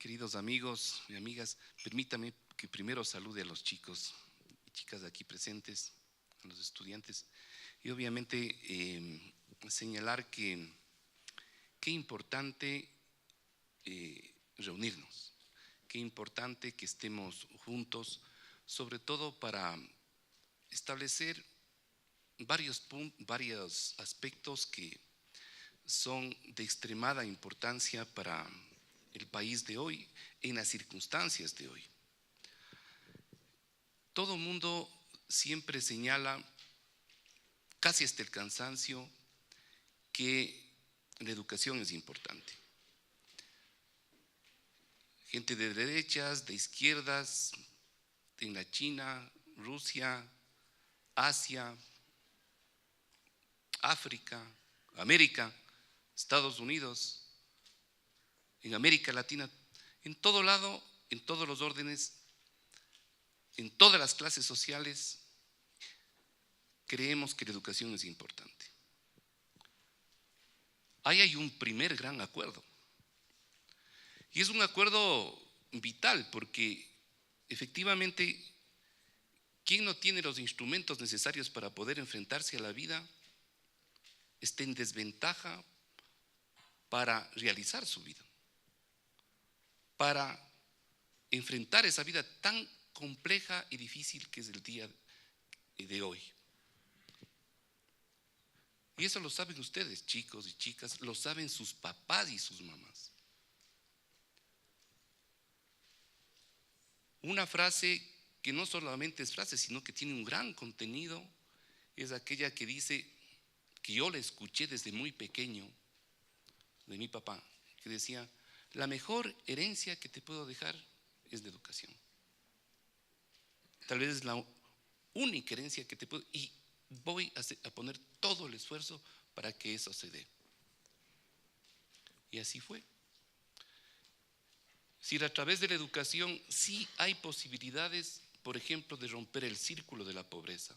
Queridos amigos y amigas, permítame que primero salude a los chicos y chicas aquí presentes, a los estudiantes, y obviamente señalar que qué importante reunirnos, qué importante que estemos juntos, sobre todo para establecer varios aspectos que son de extremada importancia para el país de hoy, en las circunstancias de hoy. Todo mundo siempre señala, casi hasta el cansancio, que la educación es importante. Gente de derechas, de izquierdas, en la China, Rusia, Asia, África, América, Estados Unidos, en América Latina, en todo lado, en todos los órdenes, en todas las clases sociales, creemos que la educación es importante. Ahí hay un primer gran acuerdo. Y es un acuerdo vital porque efectivamente, quien no tiene los instrumentos necesarios para poder enfrentarse a la vida está en desventaja para realizar su vida, para enfrentar esa vida tan compleja y difícil que es el día de hoy. Y eso lo saben ustedes, chicos y chicas, lo saben sus papás y sus mamás. Una frase que no solamente es frase, sino que tiene un gran contenido, es aquella que dice, que yo la escuché desde muy pequeño, de mi papá, que decía, la mejor herencia que te puedo dejar es la educación. Tal vez es la única herencia que te puedo, y voy a poner todo el esfuerzo para que eso se dé. Y así fue. Si a través de la educación sí hay posibilidades, por ejemplo, de romper el círculo de la pobreza,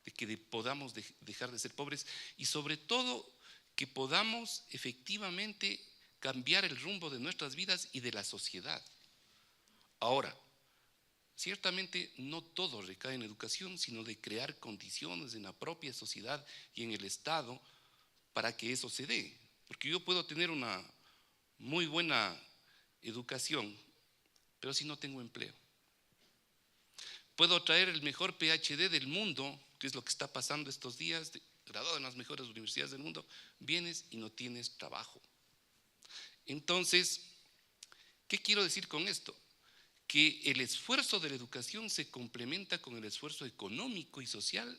de que podamos dejar de ser pobres y sobre todo que podamos efectivamente cambiar el rumbo de nuestras vidas y de la sociedad. Ahora, ciertamente no todo recae en educación, sino de crear condiciones en la propia sociedad y en el Estado para que eso se dé. Porque yo puedo tener una muy buena educación, pero si no tengo empleo. Puedo traer el mejor PhD del mundo, que es lo que está pasando estos días, graduado en las mejores universidades del mundo, vienes y no tienes trabajo. Entonces, ¿qué quiero decir con esto? Que el esfuerzo de la educación se complementa con el esfuerzo económico y social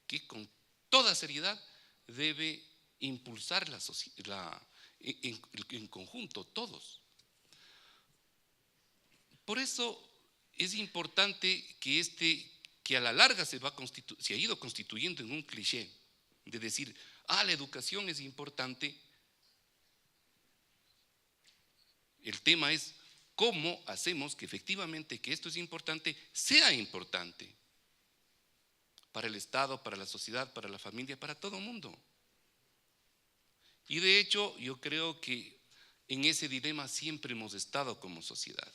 que con toda seriedad debe impulsar en conjunto, todos. Por eso es importante que a la larga se ha ido constituyendo en un cliché de decir, la educación es importante. El tema es cómo hacemos que efectivamente que esto es importante, sea importante para el Estado, para la sociedad, para la familia, para todo el mundo. Y de hecho, yo creo que en ese dilema siempre hemos estado como sociedad.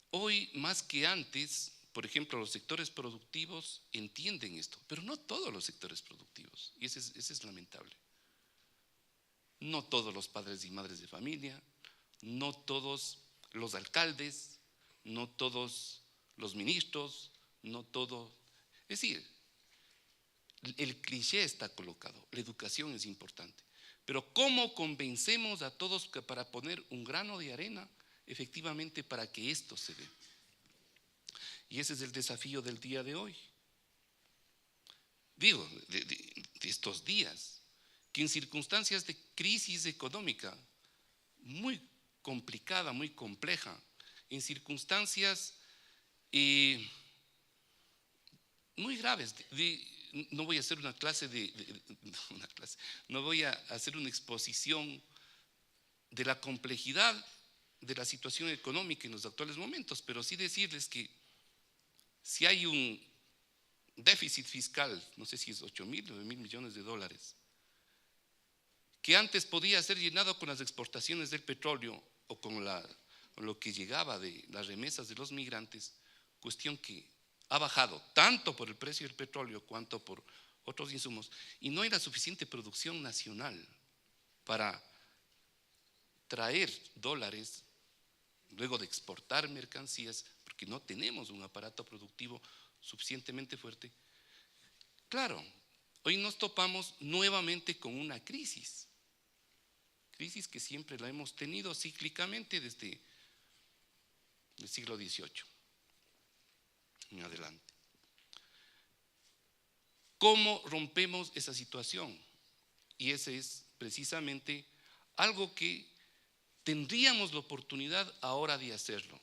Hoy, más que antes, por ejemplo, los sectores productivos entienden esto, pero no todos los sectores productivos, y ese es lamentable. No todos los padres y madres de familia, no todos los alcaldes, no todos los ministros, no todos. Es decir, el cliché está colocado, la educación es importante, pero ¿cómo convencemos a todos que para poner un grano de arena efectivamente para que esto se dé? Y ese es el desafío del día de hoy. Digo, de estos días, que en circunstancias de crisis económica muy complicada, muy compleja, en circunstancias muy graves, no voy a hacer una no voy a hacer una exposición de la complejidad de la situación económica en los actuales momentos, pero sí decirles que si hay un déficit fiscal, no sé si es 8.000 o 9.000 millones de dólares, que antes podía ser llenado con las exportaciones del petróleo o con lo que llegaba de las remesas de los migrantes, cuestión que ha bajado tanto por el precio del petróleo cuanto por otros insumos, y no era suficiente producción nacional para traer dólares luego de exportar mercancías, porque no tenemos un aparato productivo suficientemente fuerte. Claro, hoy nos topamos nuevamente con una crisis que siempre la hemos tenido cíclicamente desde el siglo XVIII en adelante. ¿Cómo rompemos esa situación? Y ese es precisamente algo que tendríamos la oportunidad ahora de hacerlo.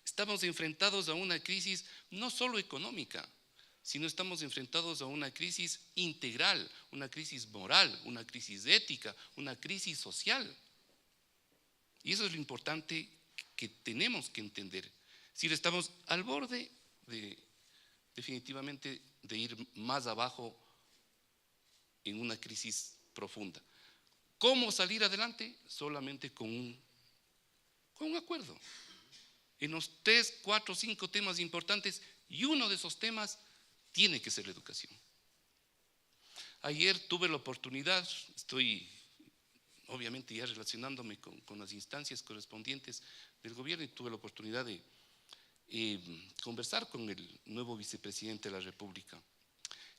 Estamos enfrentados a una crisis no solo económica, sino estamos enfrentados a una crisis integral, una crisis moral, una crisis ética, una crisis social. Y eso es lo importante que tenemos que entender. Si estamos al borde definitivamente de ir más abajo en una crisis profunda. ¿Cómo salir adelante? Solamente con un acuerdo en los 3, 4, 5 temas importantes, y uno de esos temas tiene que ser la educación. Ayer tuve la oportunidad, estoy obviamente ya relacionándome con las instancias correspondientes del gobierno, y tuve la oportunidad de conversar con el nuevo vicepresidente de la República.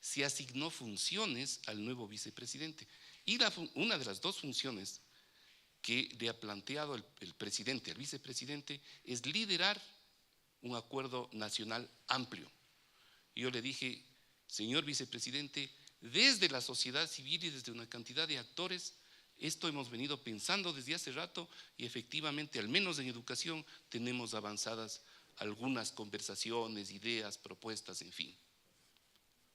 Se asignó funciones al nuevo vicepresidente, y una de las dos funciones que le ha planteado el presidente al vicepresidente es liderar un acuerdo nacional amplio. Y yo le dije, señor vicepresidente, desde la sociedad civil y desde una cantidad de actores, esto hemos venido pensando desde hace rato, y efectivamente, al menos en educación, tenemos avanzadas algunas conversaciones, ideas, propuestas, en fin.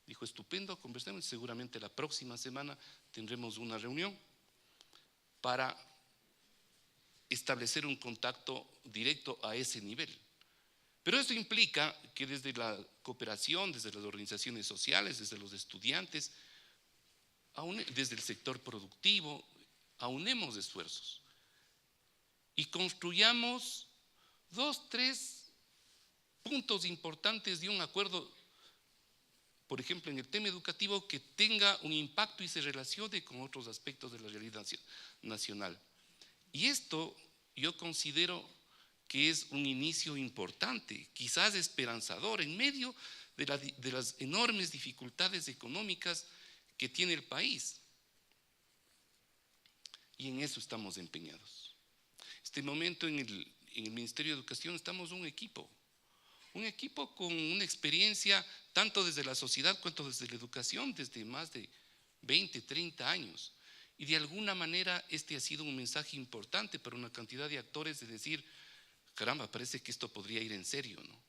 Dijo, estupendo, conversemos, seguramente la próxima semana tendremos una reunión para establecer un contacto directo a ese nivel. Pero esto implica que desde la cooperación, desde las organizaciones sociales, desde los estudiantes, desde el sector productivo, aunemos esfuerzos y construyamos 2, 3 puntos importantes de un acuerdo, por ejemplo, en el tema educativo, que tenga un impacto y se relacione con otros aspectos de la realidad nacional. Y esto yo considero que es un inicio importante, quizás esperanzador, en medio de las enormes dificultades económicas que tiene el país. Y en eso estamos empeñados. Este momento en el Ministerio de Educación estamos un equipo con una experiencia tanto desde la sociedad cuanto desde la educación, desde más de 20, 30 años. Y de alguna manera este ha sido un mensaje importante para una cantidad de actores, de decir, caramba, parece que esto podría ir en serio, ¿no?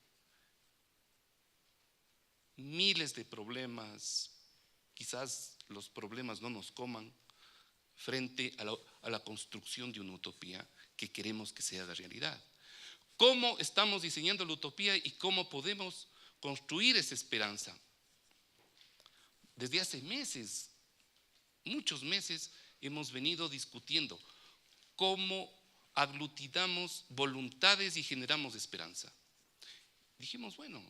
Miles de problemas, quizás los problemas no nos coman, frente a la construcción de una utopía que queremos que sea la realidad. ¿Cómo estamos diseñando la utopía y cómo podemos construir esa esperanza? Desde hace meses, muchos meses, hemos venido discutiendo cómo aglutinamos voluntades y generamos esperanza. Dijimos, bueno,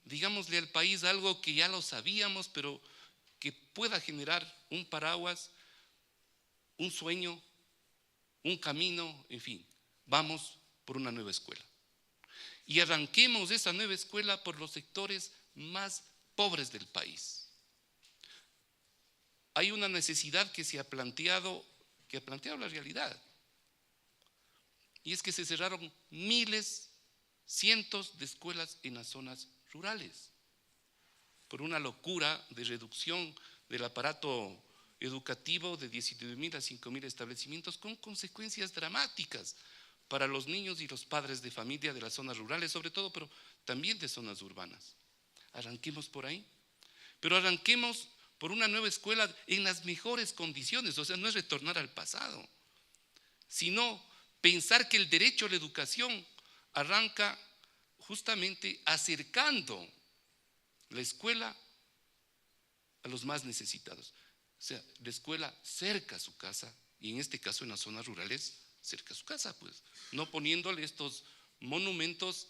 digámosle al país algo que ya lo sabíamos, pero que pueda generar un paraguas, un sueño, un camino, en fin, vamos por una nueva escuela. Y arranquemos esa nueva escuela por los sectores más pobres del país. Hay una necesidad que ha planteado la realidad. Y es que se cerraron miles, cientos de escuelas en las zonas rurales por una locura de reducción del aparato educativo de 19,000 a 5,000 establecimientos, con consecuencias dramáticas para los niños y los padres de familia de las zonas rurales, sobre todo, pero también de zonas urbanas. Arranquemos por ahí, pero arranquemos por una nueva escuela en las mejores condiciones. O sea, no es retornar al pasado, sino pensar que el derecho a la educación arranca justamente acercando la escuela a los más necesitados. sea, la escuela cerca a su casa, y en este caso en las zonas rurales, cerca a su casa, pues, no poniéndole estos monumentos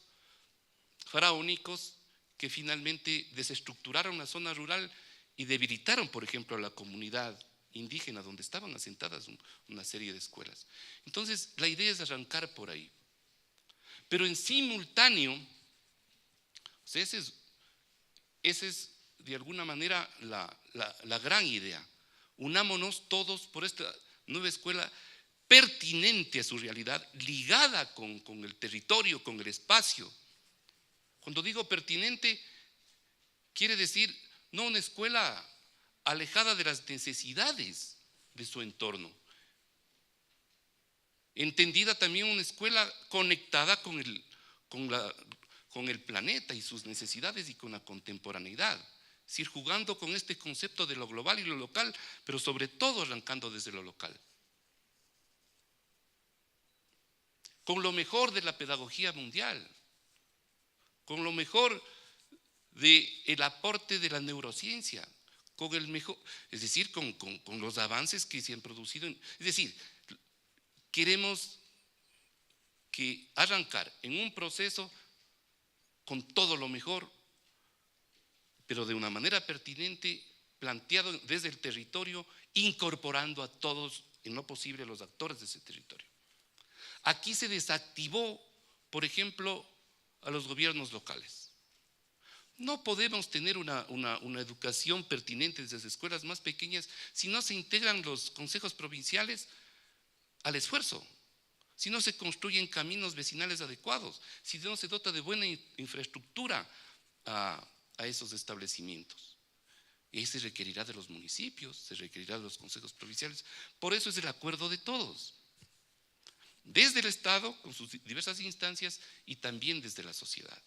faraónicos que finalmente desestructuraron la zona rural y debilitaron, por ejemplo, a la comunidad indígena donde estaban asentadas una serie de escuelas. Entonces, la idea es arrancar por ahí. Pero en simultáneo, o sea, ese es de alguna manera la gran idea. Unámonos todos por esta nueva escuela pertinente a su realidad, ligada con el territorio, con el espacio. Cuando digo pertinente, quiere decir no una escuela alejada de las necesidades de su entorno. Entendida también una escuela conectada con el planeta y sus necesidades y con la contemporaneidad. Es decir, jugando con este concepto de lo global y lo local, pero sobre todo arrancando desde lo local. Con lo mejor de la pedagogía mundial, con lo mejor del aporte de la neurociencia, con el mejor, es decir, con los avances que se han producido. Es decir, queremos arrancar en un proceso con todo lo mejor, pero de una manera pertinente, planteado desde el territorio, incorporando a todos, en lo posible, los actores de ese territorio. Aquí se desactivó, por ejemplo, a los gobiernos locales. No podemos tener una educación pertinente desde las escuelas más pequeñas si no se integran los consejos provinciales al esfuerzo, si no se construyen caminos vecinales adecuados, si no se dota de buena infraestructura a esos establecimientos. Y se requerirá de los municipios, se requerirá de los consejos provinciales. Por eso es el acuerdo de todos, desde el Estado, con sus diversas instancias, y también desde la sociedad.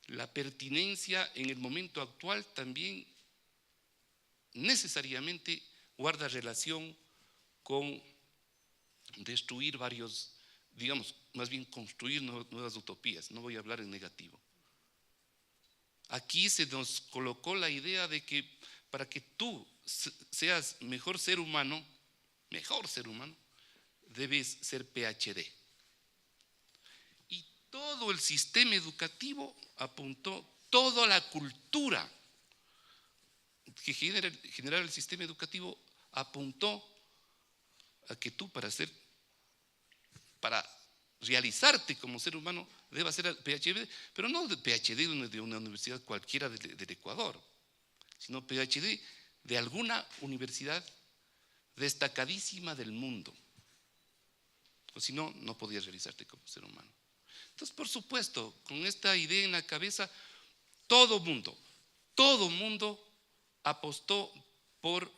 La pertinencia en el momento actual también necesariamente guarda relación con destruir varios, digamos, más bien construir nuevas utopías. No voy a hablar en negativo. Aquí se nos colocó la idea de que para que tú seas mejor ser humano, debes ser PhD. Y todo el sistema educativo apuntó, toda la cultura que genera el sistema educativo apuntó a que tú para realizarte como ser humano debas ser PhD, pero no de PhD de una universidad cualquiera del Ecuador, sino PhD de alguna universidad destacadísima del mundo. O si no, no podías realizarte como ser humano. Entonces, por supuesto, con esta idea en la cabeza, todo mundo apostó por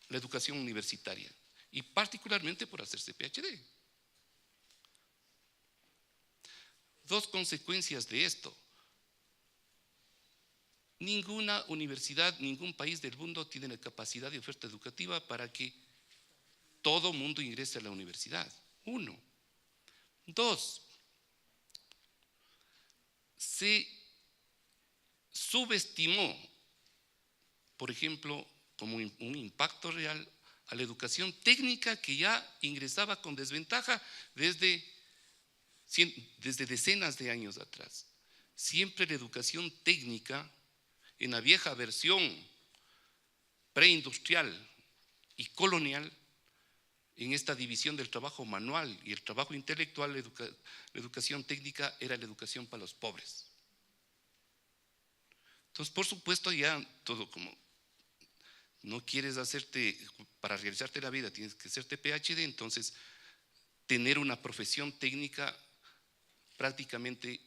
la educación universitaria y particularmente por hacerse PhD. Dos consecuencias de esto. Ninguna universidad, ningún país del mundo tiene la capacidad de oferta educativa para que todo mundo ingrese a la universidad. 1. 2. Se subestimó, por ejemplo, como un impacto real a la educación técnica que ya ingresaba con desventaja desde decenas de años atrás. Siempre la educación técnica, en la vieja versión preindustrial y colonial, en esta división del trabajo manual y el trabajo intelectual, la educación técnica era la educación para los pobres. Entonces, por supuesto, ya todo como no quieres para realizarte la vida, tienes que hacerte PhD, entonces tener una profesión técnica prácticamente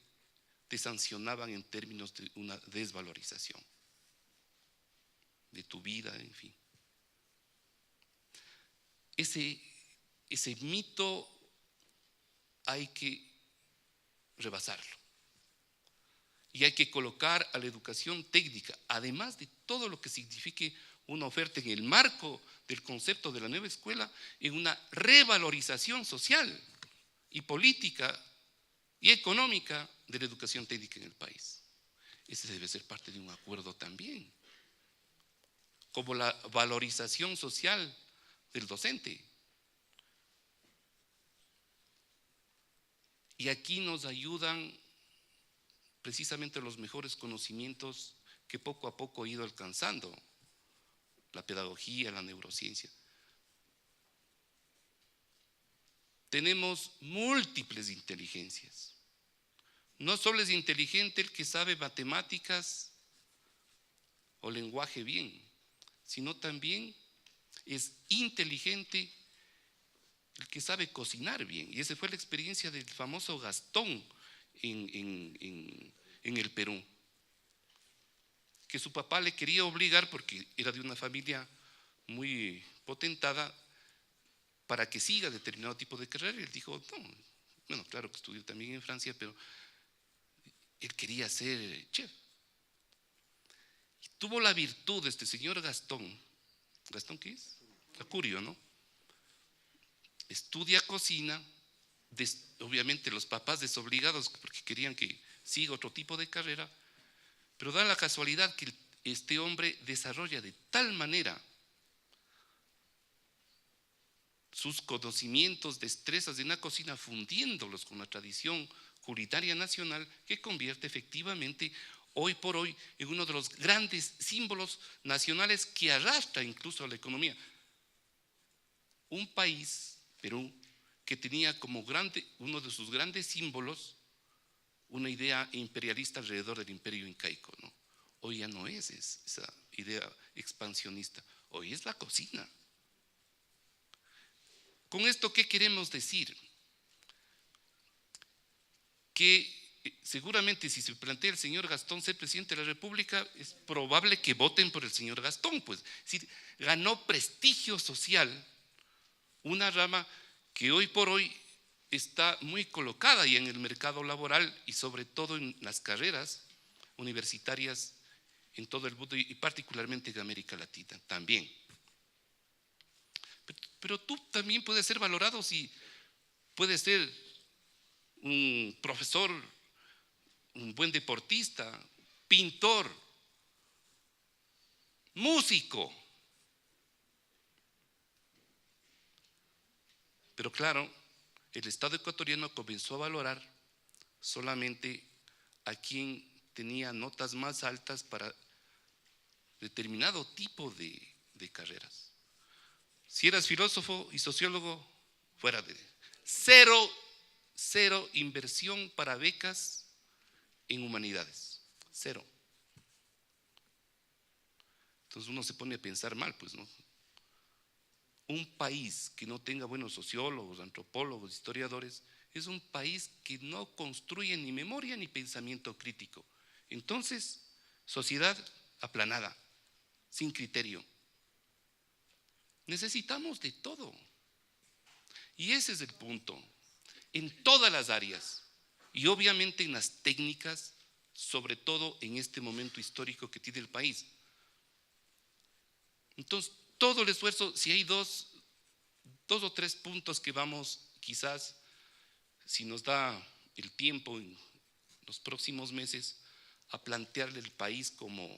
te sancionaban en términos de una desvalorización de tu vida, en fin. Ese mito hay que rebasarlo. Y hay que colocar a la educación técnica, además de todo lo que signifique una oferta en el marco del concepto de la nueva escuela, en una revalorización social y política y económica de la educación técnica en el país. Ese debe ser parte de un acuerdo también. como la valorización social del docente. Y aquí nos ayudan precisamente los mejores conocimientos que poco a poco he ido alcanzando, la pedagogía, la neurociencia. Tenemos múltiples inteligencias. No solo es inteligente el que sabe matemáticas o lenguaje bien, sino también es inteligente el que sabe cocinar bien. Y esa fue la experiencia del famoso Gastón en el Perú, que su papá le quería obligar, porque era de una familia muy potentada, para que siga determinado tipo de carrera. Y él dijo, no, bueno, claro que estudió también en Francia, pero él quería ser chef. Y tuvo la virtud de este señor Gastón. ¿Gastón qué es? Acurio, ¿no? Estudia cocina, obviamente los papás desobligados porque querían que siga otro tipo de carrera, pero da la casualidad que este hombre desarrolla de tal manera sus conocimientos, destrezas en la cocina, fundiéndolos con la tradición culinaria nacional, que convierte efectivamente hoy por hoy en uno de los grandes símbolos nacionales que arrastra incluso a la economía. Un país, Perú, que tenía como uno de sus grandes símbolos una idea imperialista alrededor del imperio incaico, ¿no? Hoy ya no es esa idea expansionista, hoy es la cocina. ¿Con esto qué queremos decir? Que seguramente si se plantea el señor Gastón ser presidente de la República, es probable que voten por el señor Gastón, pues. Es decir, ganó prestigio social una rama que hoy por hoy está muy colocada y en el mercado laboral y sobre todo en las carreras universitarias en todo el mundo y particularmente en América Latina también. Pero tú también puedes ser valorado si puedes ser un profesor, un buen deportista, pintor, músico. Pero claro, el Estado ecuatoriano comenzó a valorar solamente a quien tenía notas más altas para determinado tipo de carreras. Si eras filósofo y sociólogo, fuera de cero inversión para becas en humanidades, cero. Entonces uno se pone a pensar mal, pues, ¿no? Un país que no tenga buenos sociólogos, antropólogos, historiadores, es un país que no construye ni memoria ni pensamiento crítico. Entonces, sociedad aplanada, sin criterio. Necesitamos de todo. Y ese es el punto. En todas las áreas y obviamente en las técnicas, sobre todo en este momento histórico que tiene el país. Entonces, todo el esfuerzo, si hay dos o tres puntos que vamos, quizás, si nos da el tiempo en los próximos meses, a plantearle al país como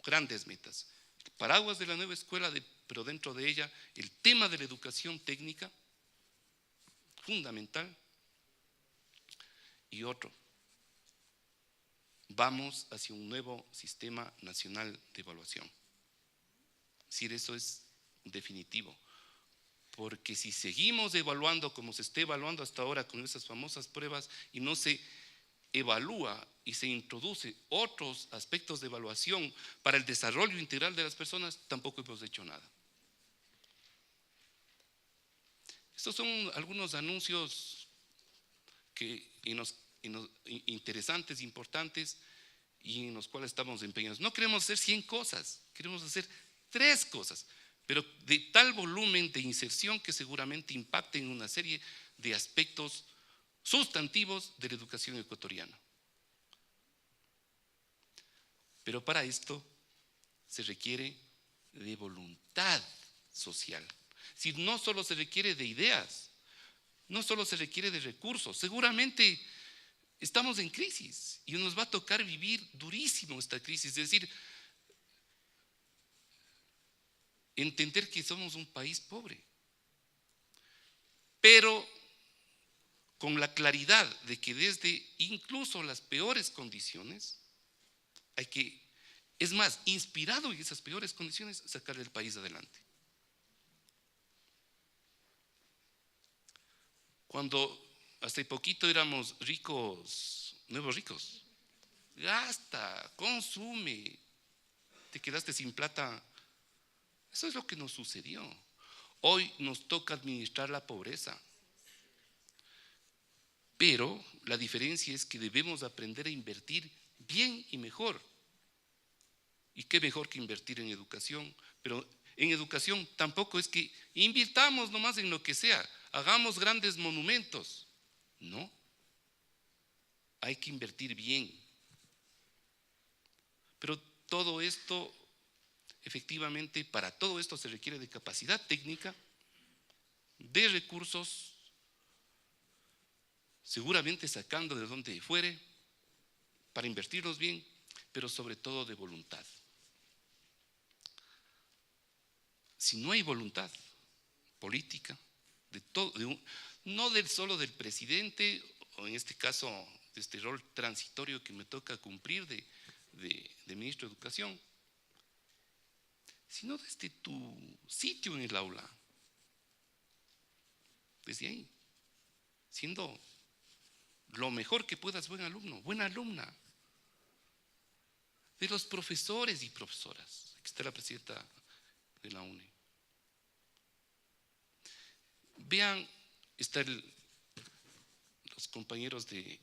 grandes metas. El paraguas de la nueva escuela, pero dentro de ella el tema de la educación técnica, fundamental. Y otro, vamos hacia un nuevo sistema nacional de evaluación. Es decir, eso es definitivo, porque si seguimos evaluando como se está evaluando hasta ahora con esas famosas pruebas y no se evalúa y se introduce otros aspectos de evaluación para el desarrollo integral de las personas, tampoco hemos hecho nada. Estos son algunos anuncios interesantes, importantes y en los cuales estamos empeñados. No queremos hacer 100 cosas, queremos hacer 3 cosas, pero de tal volumen de inserción que seguramente impacten en una serie de aspectos sustantivos de la educación ecuatoriana. Pero para esto se requiere de voluntad social. Si no solo se requiere de ideas, no solo se requiere de recursos, seguramente estamos en crisis y nos va a tocar vivir durísimo esta crisis. Es decir, entender que somos un país pobre, pero con la claridad de que desde incluso las peores condiciones hay que, es más, inspirado en esas peores condiciones, sacar el país adelante. Cuando hasta poquito éramos ricos, nuevos ricos, gasta, consume, te quedaste sin plata. Eso es lo que nos sucedió. Hoy nos toca administrar la pobreza. Pero la diferencia es que debemos aprender a invertir bien y mejor. ¿Y qué mejor que invertir en educación? Pero en educación tampoco es que invirtamos nomás en lo que sea, hagamos grandes monumentos. No, hay que invertir bien. Pero todo esto, efectivamente, para todo esto se requiere de capacidad técnica, de recursos, seguramente sacando de donde fuere, para invertirlos bien, pero sobre todo de voluntad. Si no hay voluntad política, no solo del presidente, o en este caso de este rol transitorio que me toca cumplir de ministro de Educación, sino desde tu sitio en el aula, desde ahí, siendo lo mejor que puedas, buen alumno, buena alumna, de los profesores y profesoras. Aquí está la presidenta de la UNE. Vean, están los compañeros de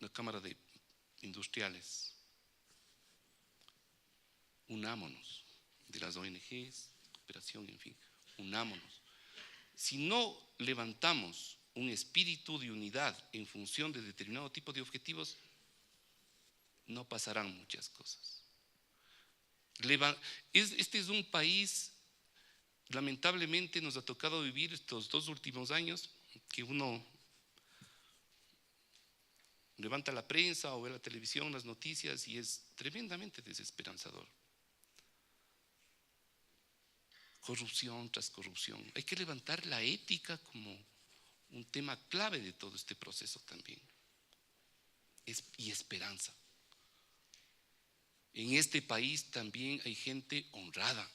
la Cámara de Industriales. Unámonos, de las ONGs, cooperación, en fin, unámonos. Si no levantamos un espíritu de unidad en función de determinado tipo de objetivos, no pasarán muchas cosas. Este es un país, lamentablemente nos ha tocado vivir estos 2 últimos años, que uno levanta la prensa o ve la televisión, las noticias, y es tremendamente desesperanzador. Corrupción tras corrupción. Hay que levantar la ética como un tema clave de todo este proceso también. Y esperanza. En este país también hay gente honrada.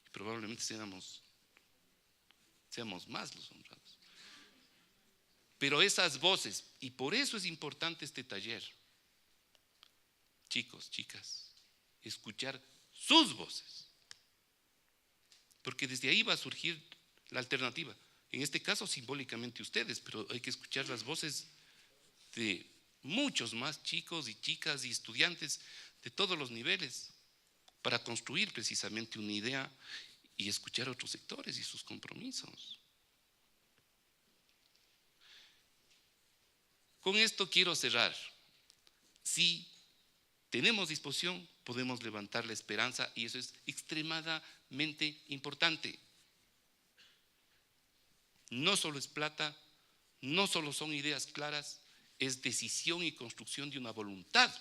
Y probablemente seamos más los honrados. Pero esas voces, y por eso es importante este taller, chicos, chicas, escuchar sus voces. Porque desde ahí va a surgir la alternativa. En este caso, simbólicamente ustedes, pero hay que escuchar las voces de muchos más chicos y chicas y estudiantes de todos los niveles para construir precisamente una idea y escuchar a otros sectores y sus compromisos. Con esto quiero cerrar. Si tenemos disposición, podemos levantar la esperanza, y eso es extremadamente importante. No solo es plata, no solo son ideas claras, es decisión y construcción de una voluntad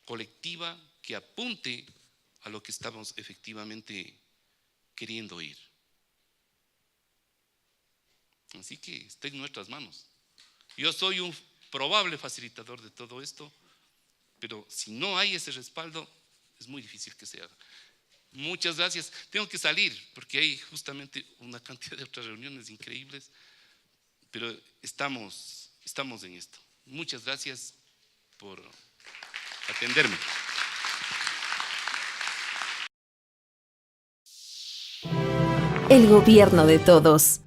colectiva que apunte a lo que estamos efectivamente queriendo ir. Así que está en nuestras manos. Yo soy un probable facilitador de todo esto, pero si no hay ese respaldo, es muy difícil que se haga. Muchas gracias. Tengo que salir porque hay justamente una cantidad de otras reuniones increíbles, pero estamos en esto. Muchas gracias por atenderme. El gobierno de todos.